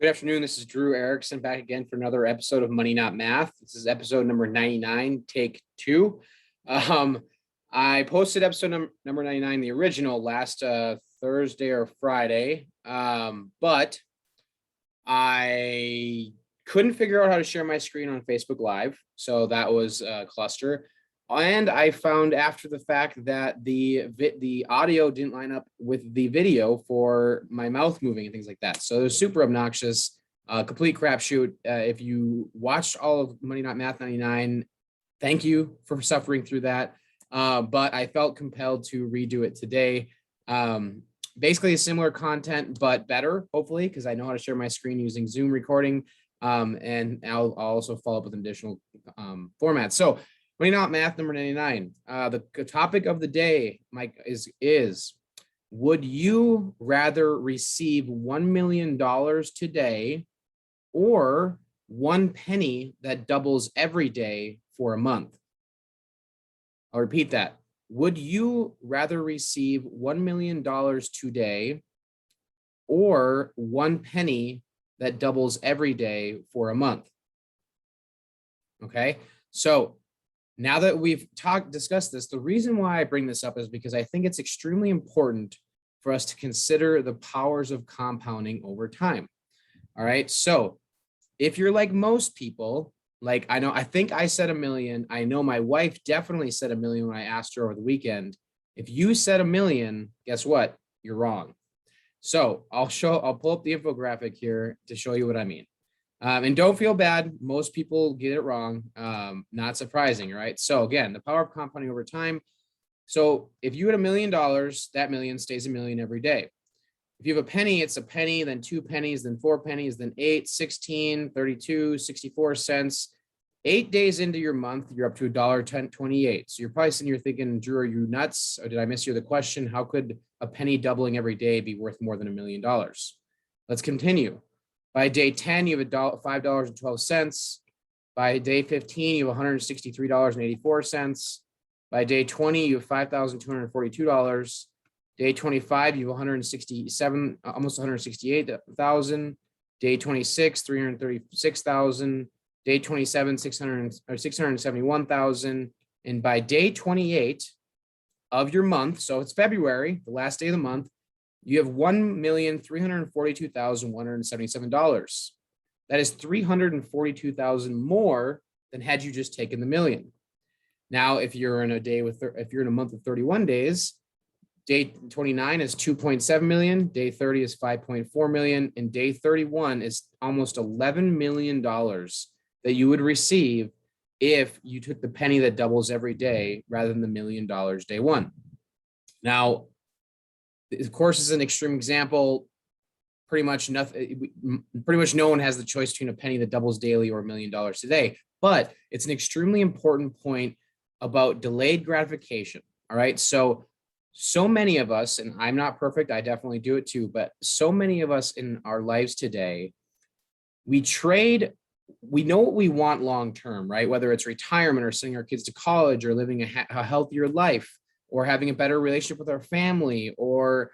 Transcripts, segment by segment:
Good afternoon. This is Drew Erickson back again for another episode of Money Not Math. This is episode number 99, take two. Um, I posted episode number 99, the original, last Thursday or Friday, but I couldn't figure out how to share my screen on Facebook Live, so that was a cluster. And I found after the fact that the audio didn't line up with the video for my mouth moving and things like that. So it was super obnoxious, complete crapshoot. If you watched all of Money Not Math 99, thank you for suffering through that. But I felt compelled to redo it today. Basically a similar content, but better, hopefully, because I know how to share my screen using Zoom recording. And I'll also follow up with an additional formats. So Money Not Math number 99. The topic of the day, Mike, is would you rather receive $1 million today or one penny that doubles every day for a month? I'll repeat that. Would you rather receive $1 million today or one penny that doubles every day for a month? Okay, so now that we've discussed this, the reason why I bring this up is because I think it's extremely important for us to consider the powers of compounding over time. All right. So if you're like most people, like I think I said $1 million. I know my wife definitely said $1 million when I asked her over the weekend. If you said $1 million, guess what? You're wrong. So I'll pull up the infographic here to show you what I mean. And don't feel bad. Most people get it wrong. Not surprising, right? So again, the power of compounding over time. So if you had $1 million, that million stays $1 million every day. If you have a penny, it's a penny, then two pennies, then four pennies, then 8, 16, 32, 64 cents. 8 days into your month, you're up to $1.28. So you're probably sitting here thinking, Drew, are you nuts? Or did I mishear the question? How could a penny doubling every day be worth more than $1 million? Let's continue. By day 10, you have $5.12. By day 15, you have $163.84. By day 20, you have $5,242. Day 25, you have 167, almost 168,000. Day 26, 336,000. Day 27, 671,000. And by day 28 of your month, so it's February, the last day of the month, you have $1,342,177. That is $342,000 more than had you just taken the million. Now, if you're in a month of 31 days, day 29 is 2.7 million, day 30 is 5.4 million, and day 31 is almost $11 million that you would receive if you took the penny that doubles every day rather than the $1 million day one. Now, of course, is an extreme example. Pretty much no one has the choice between a penny that doubles daily or $1 million today. But it's an extremely important point about delayed gratification. All right. So many of us, and I'm not perfect, I definitely do it too, but so many of us in our lives today, we know what we want long term, right? Whether it's retirement or sending our kids to college or living a healthier life, or having a better relationship with our family, or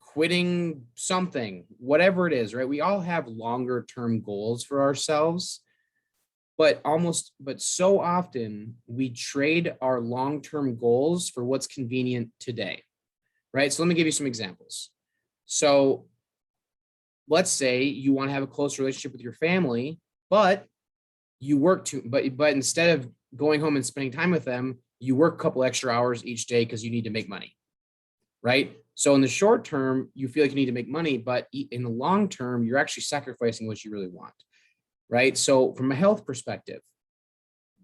quitting something, whatever it is, right? We all have longer term goals for ourselves, but so often we trade our long-term goals for what's convenient today, right? So let me give you some examples. So let's say you want to have a close relationship with your family, but you work but instead of going home and spending time with them, you work a couple extra hours each day because you need to make money, right? So in the short term, you feel like you need to make money, but in the long term, you're actually sacrificing what you really want, right? So from a health perspective,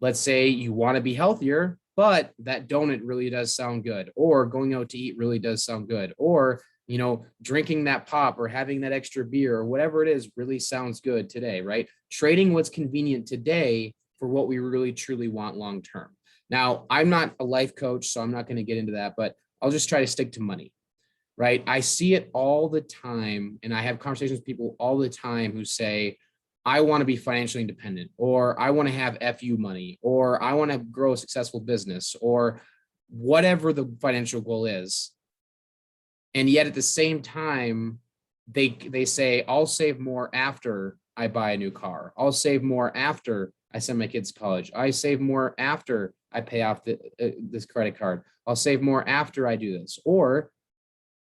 let's say you want to be healthier, but that donut really does sound good, or going out to eat really does sound good, or drinking that pop or having that extra beer or whatever it is really sounds good today, right? Trading what's convenient today for what we really truly want long term. Now, I'm not a life coach, so I'm not going to get into that, but I'll just try to stick to money, right? I see it all the time, and I have conversations with people all the time who say, I want to be financially independent, or I want to have FU money, or I want to grow a successful business, or whatever the financial goal is. And yet at the same time, they say, I'll save more after I buy a new car. I'll save more after I send my kids to college. I save more after I pay off this credit card. I'll save more after I do this. Or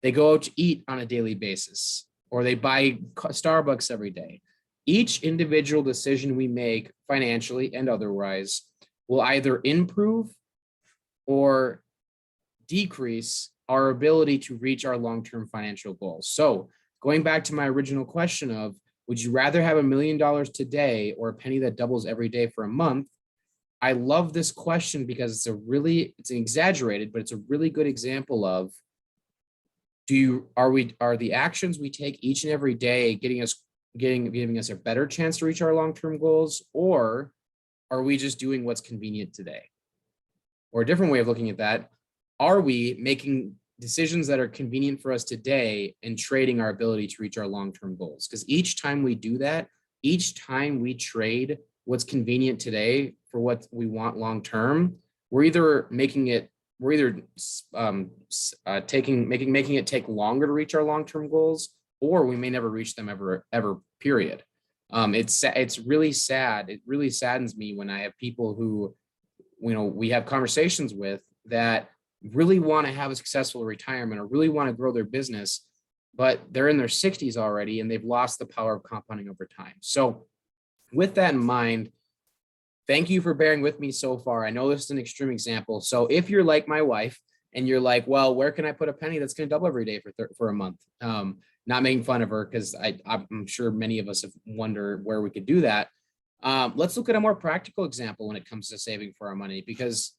they go out to eat on a daily basis, or they buy Starbucks every day. Each individual decision we make financially and otherwise will either improve or decrease our ability to reach our long-term financial goals. So going back to my original question of, would you rather have $1 million today or a penny that doubles every day for a month? I love this question because it's an exaggerated, but it's a really good example of, are the actions we take each and every day giving us a better chance to reach our long-term goals, or are we just doing what's convenient today? Or a different way of looking at that, are we making decisions that are convenient for us today and trading our ability to reach our long-term goals? Because each time we do that, each time we trade what's convenient today for what we want long-term, we're either making it take longer to reach our long-term goals, or we may never reach them ever, period. It's really sad. It really saddens me when I have people who, we have conversations with that really want to have a successful retirement or really want to grow their business, but they're in their 60s already and they've lost the power of compounding over time. So with that in mind, thank you for bearing with me so far. I know this is an extreme example. So if you're like my wife and you're like, well, where can I put a penny that's going to double every day for a month? Not making fun of her, because I'm sure many of us have wondered where we could do that. Let's look at a more practical example when it comes to saving for our money, because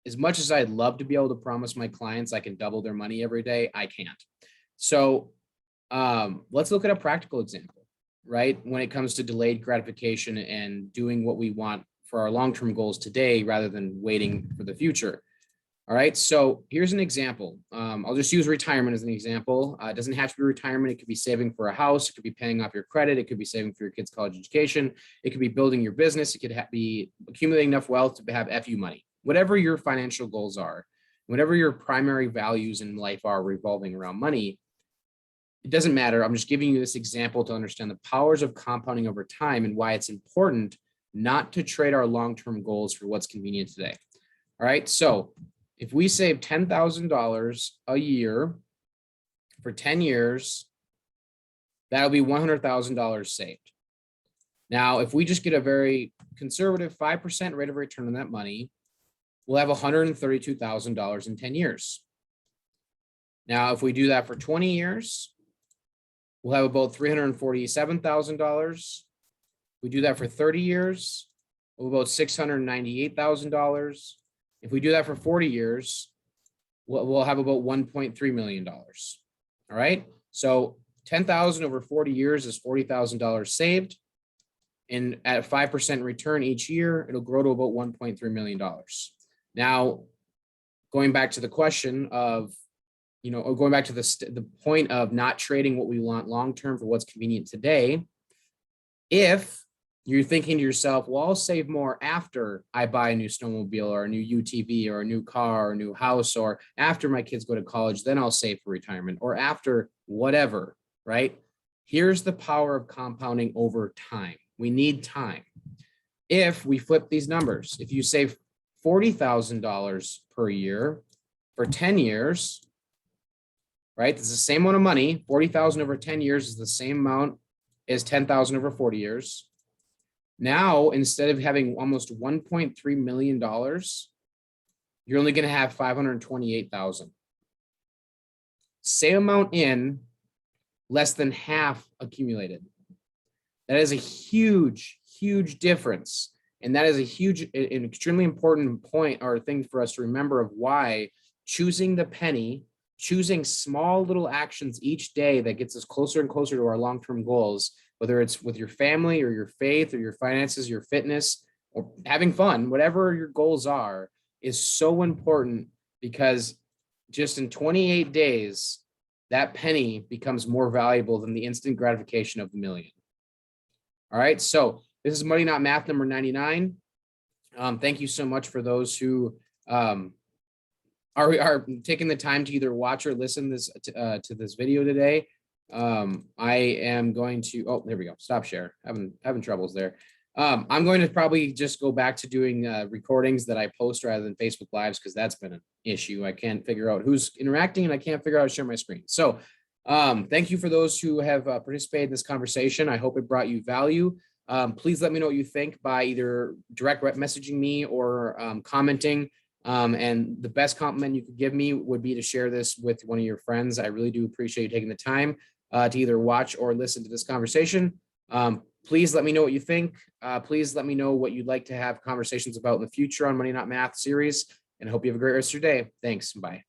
as much as I'd love to be able to promise my clients I can double their money every day, I can't. So let's look at a practical example, right? When it comes to delayed gratification and doing what we want for our long-term goals today rather than waiting for the future. All right, so here's an example. I'll just use retirement as an example. It doesn't have to be retirement. It could be saving for a house. It could be paying off your credit. It could be saving for your kids' college education. It could be building your business. It could be accumulating enough wealth to have FU money. Whatever your financial goals are, whatever your primary values in life are revolving around money, it doesn't matter. I'm just giving you this example to understand the powers of compounding over time and why it's important not to trade our long-term goals for what's convenient today. All right, so if we save $10,000 a year for 10 years, that'll be $100,000 saved. Now, if we just get a very conservative 5% rate of return on that money, we'll have $132,000 in 10 years. Now, if we do that for 20 years, we'll have about $347,000. We do that for 30 years, we'll have about $698,000. If we do that for 40 years, we'll have about $1.3 million. All right. So 10,000 over 40 years is $40,000 saved. And at a 5% return each year, it'll grow to about $1.3 million. Now, going back to the question of, or going back to the point of not trading what we want long-term for what's convenient today, if you're thinking to yourself, well, I'll save more after I buy a new snowmobile or a new UTV or a new car or a new house, or after my kids go to college, then I'll save for retirement, or after whatever, right? Here's the power of compounding over time. We need time. If we flip these numbers, if you save $40,000 per year for 10 years, right? It's the same amount of money. 40,000 over 10 years is the same amount as 10,000 over 40 years. Now, instead of having almost $1.3 million, you're only going to have 528,000. Same amount in, less than half accumulated. That is a huge, huge difference. And that is an extremely important point or thing for us to remember of why choosing the penny, choosing small little actions each day that gets us closer and closer to our long-term goals, whether it's with your family or your faith or your finances, your fitness, or having fun, whatever your goals are, is so important, because just in 28 days, that penny becomes more valuable than the instant gratification of the million. All right, so this is Money Not Math number 99. Thank you so much for those who are taking the time to either watch or listen to this video today. I am going to, oh, there we go. Stop share. Having troubles there. I'm going to probably just go back to doing recordings that I post rather than Facebook Lives because that's been an issue. I can't figure out who's interacting and I can't figure out how to share my screen. So thank you for those who have participated in this conversation. I hope it brought you value. Please let me know what you think by either direct messaging me or commenting. And the best compliment you could give me would be to share this with one of your friends. I really do appreciate you taking the time to either watch or listen to this conversation. Please let me know what you think. Please let me know what you'd like to have conversations about in the future on Money Not Math series. And I hope you have a great rest of your day. Thanks. Bye.